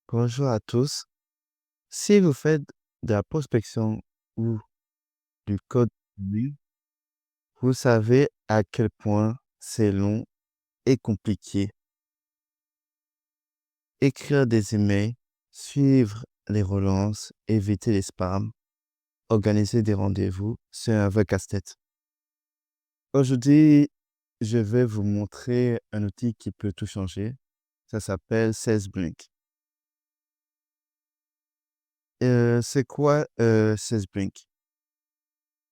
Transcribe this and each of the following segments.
Bonjour à tous. Si vous faites de la prospection ou du code bleu, vous savez à quel point c'est long et compliqué. Écrire des emails, suivre les relances, éviter les spams, organiser des rendez-vous, c'est un vrai casse-tête. Aujourd'hui, je vais vous montrer un outil qui peut tout changer. Ça s'appelle SalesBlink. C'est quoi SalesBlink?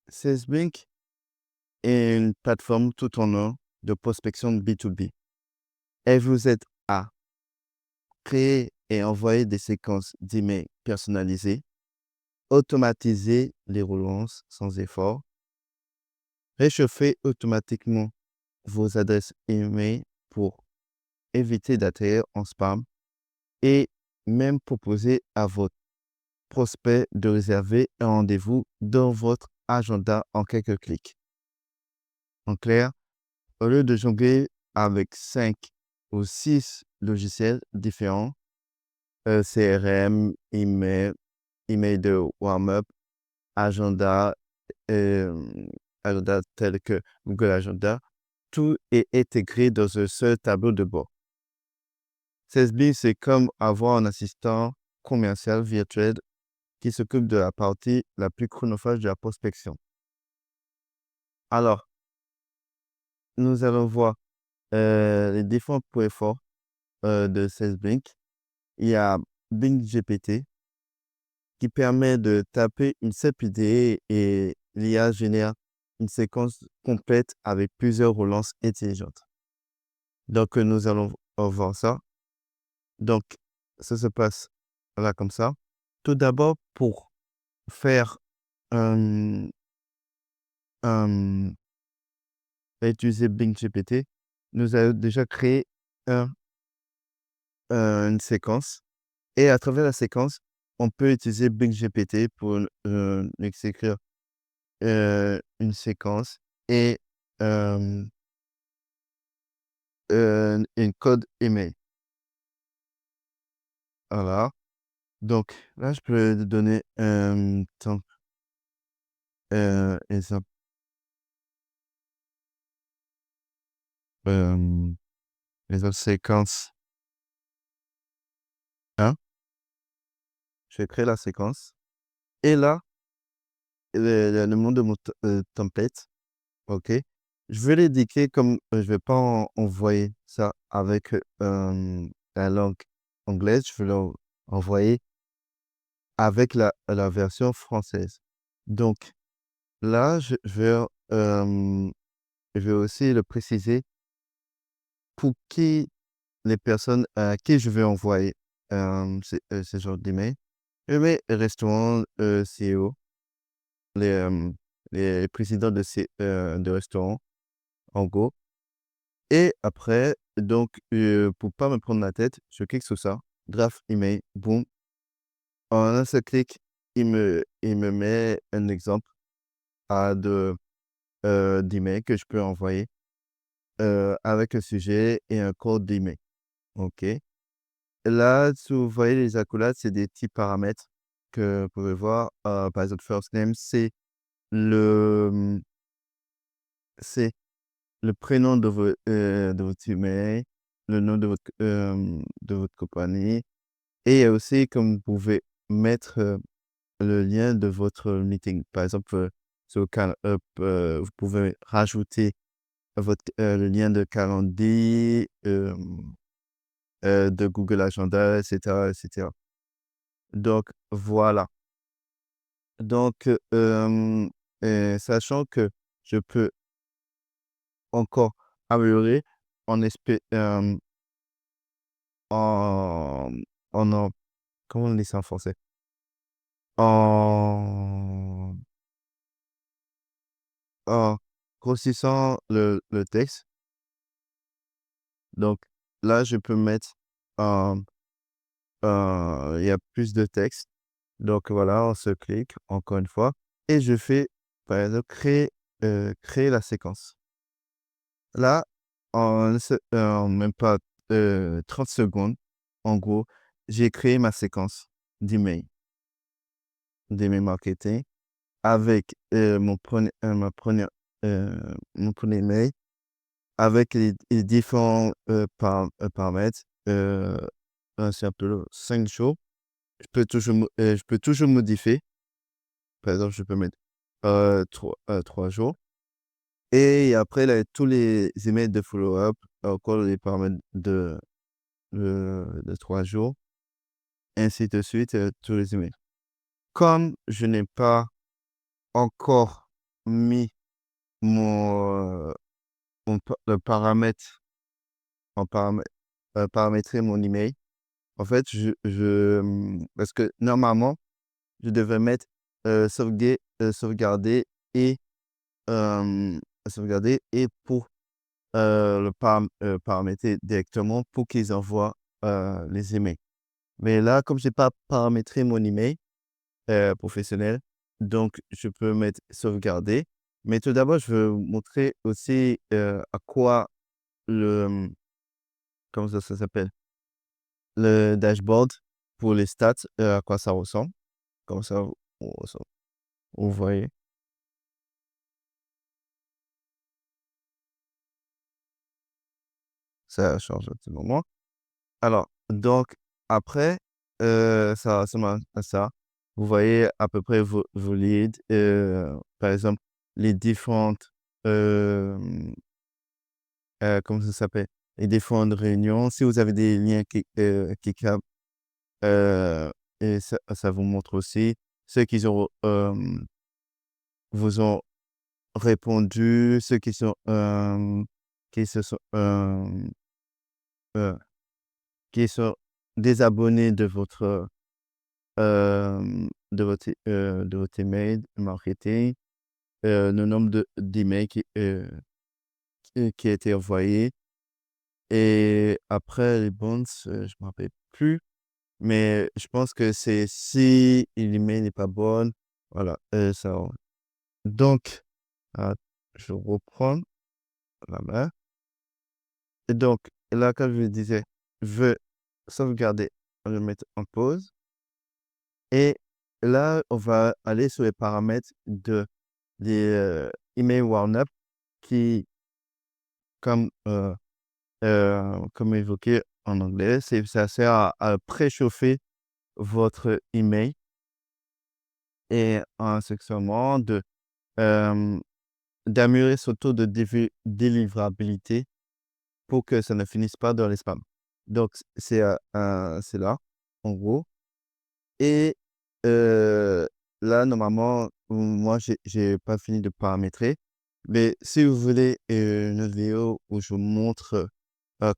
SalesBlink est une plateforme tout en un de prospection B2B. Elle vous aide à créer et envoyer des séquences d'emails personnalisées, automatiser les relances sans effort, réchauffer automatiquement vos adresses email pour éviter d'atterrir en spam et même proposer à votre prospect de réserver un rendez-vous dans votre agenda en quelques clics. En clair, au lieu de jongler avec 5 ou 6 logiciels différents, CRM, email de warm-up, agenda, agenda tel que Google Agenda, tout est intégré dans un seul tableau de bord. CSB, c'est comme avoir un assistant commercial virtuel qui s'occupe de la partie la plus chronophage de la prospection. Alors, nous allons voir les différents points forts de SalesBlink. Il y a Bing GPT qui permet de taper une simple idée et l'IA génère une séquence complète avec plusieurs relances intelligentes. Donc, nous allons voir ça. Donc, ça se passe là comme ça. Tout d'abord, pour faire un, un- utiliser Bing GPT, nous allons déjà créer un- une séquence. Et à travers la séquence, on peut utiliser Bing GPT pour écrire une séquence et hem, une code email. Voilà. Donc là, je peux donner un exemple, hem, exemple séquence 1. Je vais créer la séquence et là, le nom de mon template, OK. Je vais l'indiquer comme, je vais pas envoyer ça avec, la langue anglaise, je vais l'envoyer avec la version française. Donc là, je vais aussi le préciser pour qui les personnes à qui je vais envoyer, ce genre d'email. Je mets restaurant, CEO, les, les présidents de restaurants, en gros. Et après, donc, pour pas me prendre la tête, je clique sur ça, draft email, boum. En un seul clic, il me met un exemple de, d'email que je peux envoyer, avec un sujet et un code d'email. OK. Là, si vous voyez les accolades, c'est des petits paramètres que vous pouvez voir. Par exemple, first name, le, mmh, c'est le prénom de votre email, le nom de votre compagnie et aussi comme vous pouvez mettre, le lien de votre meeting. Par exemple, sur le vous pouvez rajouter le lien de calendrier, de Google Agenda et cetera et cetera. Donc voilà. Donc, sachant que je peux encore améliorer en en en comment on dit ça en français? En en grossissant le texte. Donc là, je peux mettre, hem, il y a plus de texte. Donc voilà, on se clique encore une fois et je fais, par exemple, créer la séquence. Là, en même pas, 30 secondes, en gros, j'ai créé ma séquence d'emails, d'emails marketing avec mon premier mail avec les différents paramètres. C'est un peu 5 jours. Je peux toujours modifier. Par exemple, je peux mettre 3 jours. Et après, là, tous les emails de follow-up, encore les paramètres de 3 jours, ainsi de suite, tous les emails. Comme je n'ai pas encore mis mon, le paramètre, en paramétrer mon email, en fait, parce que normalement, je devais mettre sauvegarder et euh, sauvegarder et pour paramétrer directement pour qu'ils envoient les emails. Mais là, comme j'ai pas paramétré mon email professionnel, donc je peux mettre sauvegarder. Mais tout d'abord, je veux vous montrer aussi à quoi le, comment ça s'appelle? Le dashboard pour les stats, à quoi ça ressemble. Comme ça, vous voyez, ça change un petit moment. Alors, donc, après, ça m'a ça. Vous voyez à peu près vos leads, par exemple, les différentes, hem, comment ça s'appelle? Les différentes réunions. Si vous avez des liens qui captent, heu et ça vous montre aussi ceux vous ont répondu, ceux qui se sont, heu, qui sont désabonnés de votre email marketing, le nombre d'emails qui a été envoyé et après les bounce, je me rappelle plus, mais je pense que c'est si l'email n'est pas bonne, voilà, ça donc, ah, je reprends la main et donc là, comme je disais, je veux sauvegarder, le mettre en pause et là, on va aller sur les paramètres des, email warm-up qui comme, comme évoqué en anglais, ça sert à préchauffer votre email et accessoirement hem, d'améliorer son taux de délivrabilité pour que ça ne finisse pas dans les spams. Donc c'est là, en gros et là, normalement, moi, j'ai pas fini de paramétrer, mais si vous voulez, une vidéo où je vous montre,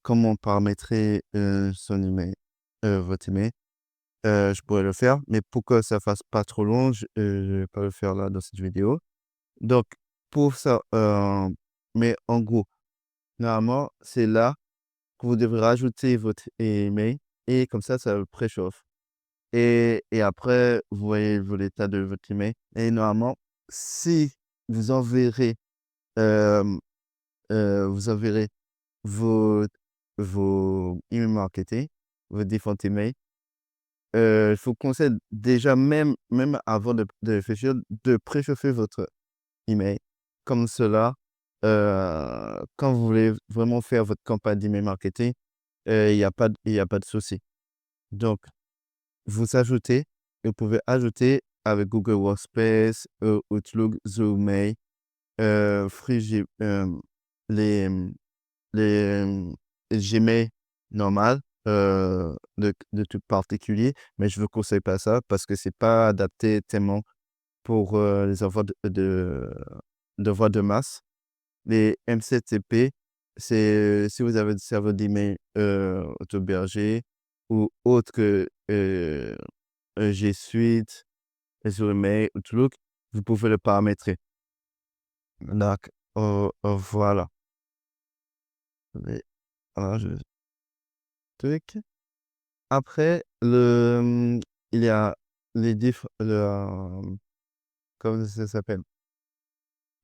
comment paramétrer, son email, votre email, je pourrais le faire, mais pour que ça fasse pas trop long, je vais pas le faire là dans cette vidéo. Donc pour ça, mais en gros, normalement, c'est là que vous devrez rajouter votre email et comme ça le préchauffe et après, vous voyez l'état de votre email et normalement, si vous enverrez, hem, vous enverrez vos emails marketing, vos différents emails. Je vous conseille déjà même avant de réfléchir, de préchauffer votre email. Comme cela, quand vous voulez vraiment faire votre campagne d'email marketing, il y a pas de souci. Donc vous pouvez ajouter avec Google Workspace, Outlook, Zoom Free les, les, Gmail normal, de trucs particuliers, mais je ne vous conseille pas ça parce que c'est pas adapté tellement pour, les envois d'envoi de masse. Les MCTP, c'est si vous avez des serveurs d'email, auto-hébergés ou autres que, G Suite, Azure Email, Outlook, vous pouvez le paramétrer. Donc, voilà. Mais alors je truc. Après il y a comment ça s'appelle?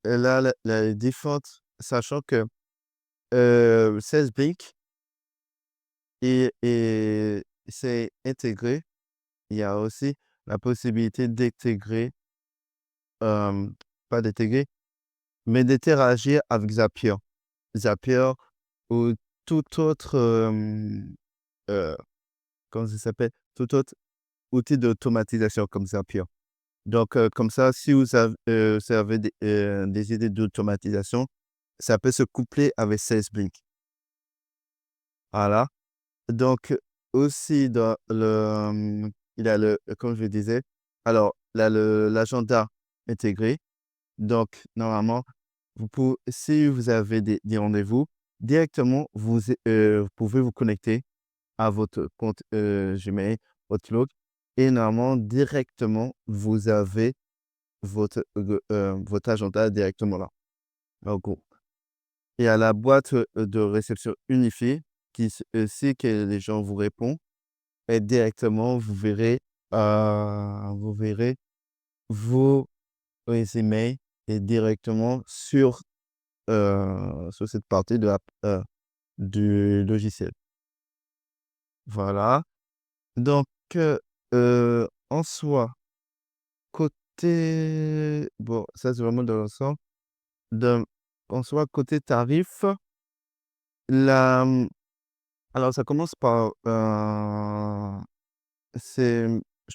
Là, la défense, sachant que, 16 briques et c'est intégré, il y a aussi la possibilité d'intégrer, hem, pas d'intégrer, mais d'interagir avec Zapier. Zapier ou tout autre, heu, comment ça s'appelle? Tout autre outil d'automatisation comme Zapier. Donc, comme ça, si vous avez des idées d'automatisation, ça peut se coupler avec SalesBlink. Voilà. Donc, aussi dans le, il y a le comme je le disais, alors là, l'agenda intégré. Donc normalement, si vous avez des rendez-vous, directement vous pouvez vous connecter à votre compte, Gmail, Outlook et normalement directement vous avez votre agenda directement là, en gros. Il y a la boîte, de réception unifiée sait que les gens vous répondent et directement vous verrez vos emails et directement sur cette partie du logiciel. Voilà. Donc, en soi, bon, ça, c'est vraiment dans l'ensemble. De En soi, côté tarif, la, alors ça commence par, je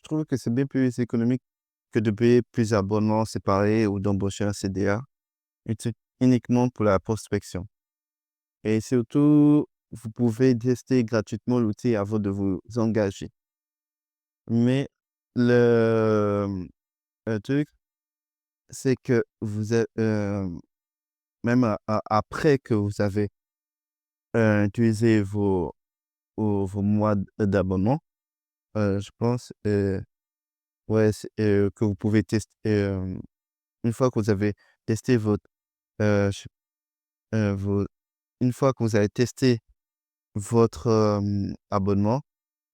trouve que c'est bien plus économique que de payer plusieurs abonnements séparés ou d'embaucher un CDA, uniquement pour la prospection et surtout, vous pouvez tester gratuitement l'outil avant de vous engager. Mais le truc, c'est que même après que vous avez, utilisé vos mois d'abonnement, je pense, ouais, que vous pouvez tester, une fois que vous avez testé ch vos une fois que vous avez testé votre, abonnement,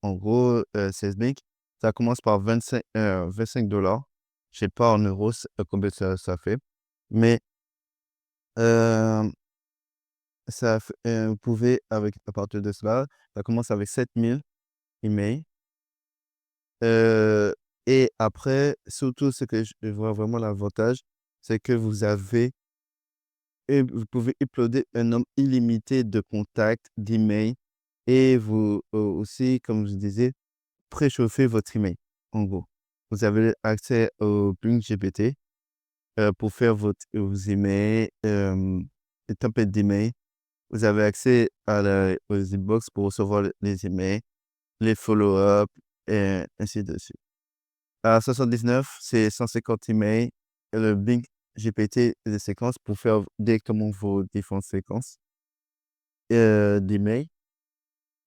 en gros, CSBIC, ça commence par 25 $. Je sais pas en euros combien ça fait, mais, hem, vous pouvez à partir de cela, ça commence avec 7 000 emails, heu et après, surtout ce que je vois vraiment l'avantage, c'est que vous pouvez uploader un nombre illimité de contacts, d'emails et vous, aussi, comme je disais, préchauffer votre email, en gros. Vous avez accès au Bing GPT, pour faire vos emails, les templates d'emails. Vous avez accès aux inbox pour recevoir les emails, les follow-up et ainsi de suite. À 79, c'est 150 emails et le Bing GPT des séquences pour faire directement vos différentes séquences, d'emails.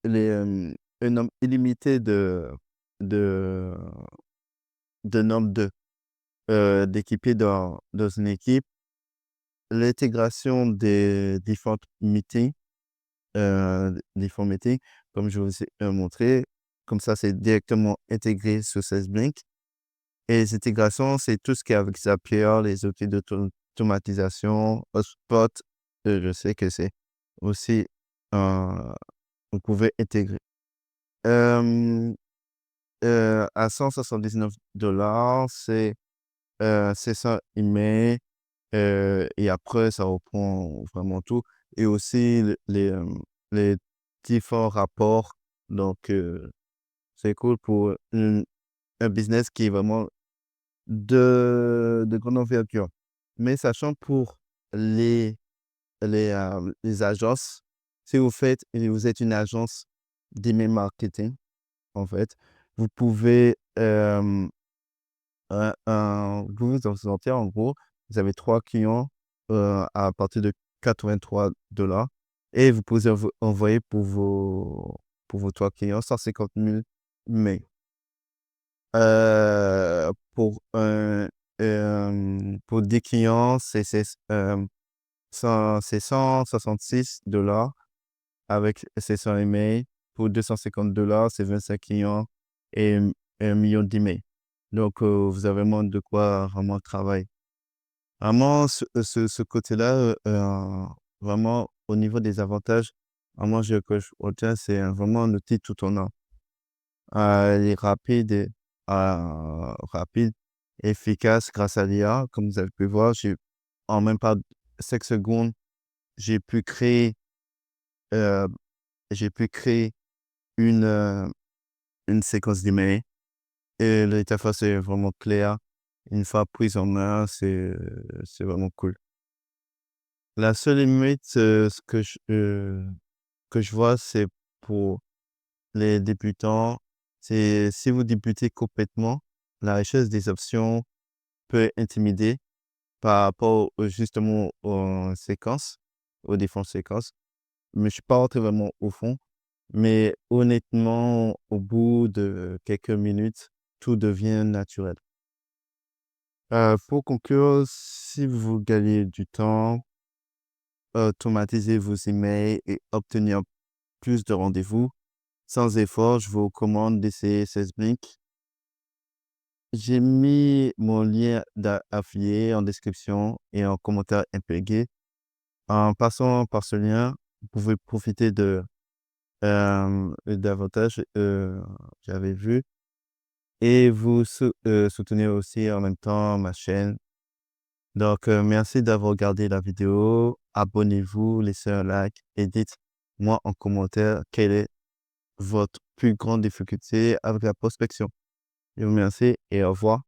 Un nombre illimité de nombre d'équipiers dans une équipe. L'intégration des différents meetings, comme je vous ai, montré. Comme ça, c'est directement intégré sur SalesBlink et les intégrations, c'est tout ce qui est avec Zapier, les outils d'automatisation, HubSpot, je sais que c'est aussi, heu, vous pouvez intégrer. Hem, à 179 $, c'est ça email, et après ça reprend vraiment tout et aussi les différents rapports donc c'est cool pour un business qui est vraiment de grande envergure. Mais sachant pour les les agences, si vous êtes une agence d'email marketing, en fait, vous pouvez, vous pouvez vous en sortir en gros, vous avez 3 clients, à partir de 83 $ et vous pouvez envoyer pour vos 3 clients 150 000 mails. Pour 10 clients, c'est 166 $ avec 700 emails. Pour 250 $, c'est 25 clients et 1 000 000 d'emails. Donc, vous avez vraiment de quoi vraiment travailler. Vraiment ce côté-là, vraiment au niveau des avantages, vraiment que je retiens, c'est vraiment un outil tout en un. Elle est rapide, efficace grâce à l'IA. Comme vous avez pu voir, en même pas 5 secondes, j'ai pu créer, heu, j'ai pu créer une, heu, une séquence d'email et l'interface est vraiment claire. Une fois prise en main, c'est vraiment cool. La seule limite, que je vois, c'est pour les débutants, c'est si vous débutez complètement, la richesse des options peut intimider par rapport justement aux séquences, aux différentes séquences. Mais je suis pas rentré vraiment au fond. Mais honnêtement, au bout de quelques minutes, tout devient naturel. Pour conclure, si vous gagnez du temps, automatisez vos emails et obtenir plus de rendez-vous sans effort, je vous recommande d'essayer 16 Blink. J'ai mis mon lien affilié en description et en commentaire épinglé. En passant par ce lien, vous pouvez profiter d'avantages, j'avais vu et vous soutenez aussi en même temps ma chaîne. Donc, merci d'avoir regardé la vidéo. Abonnez-vous, laissez un like et dites-moi en commentaire quelle est votre plus grande difficulté avec la prospection. Je vous remercie et au revoir.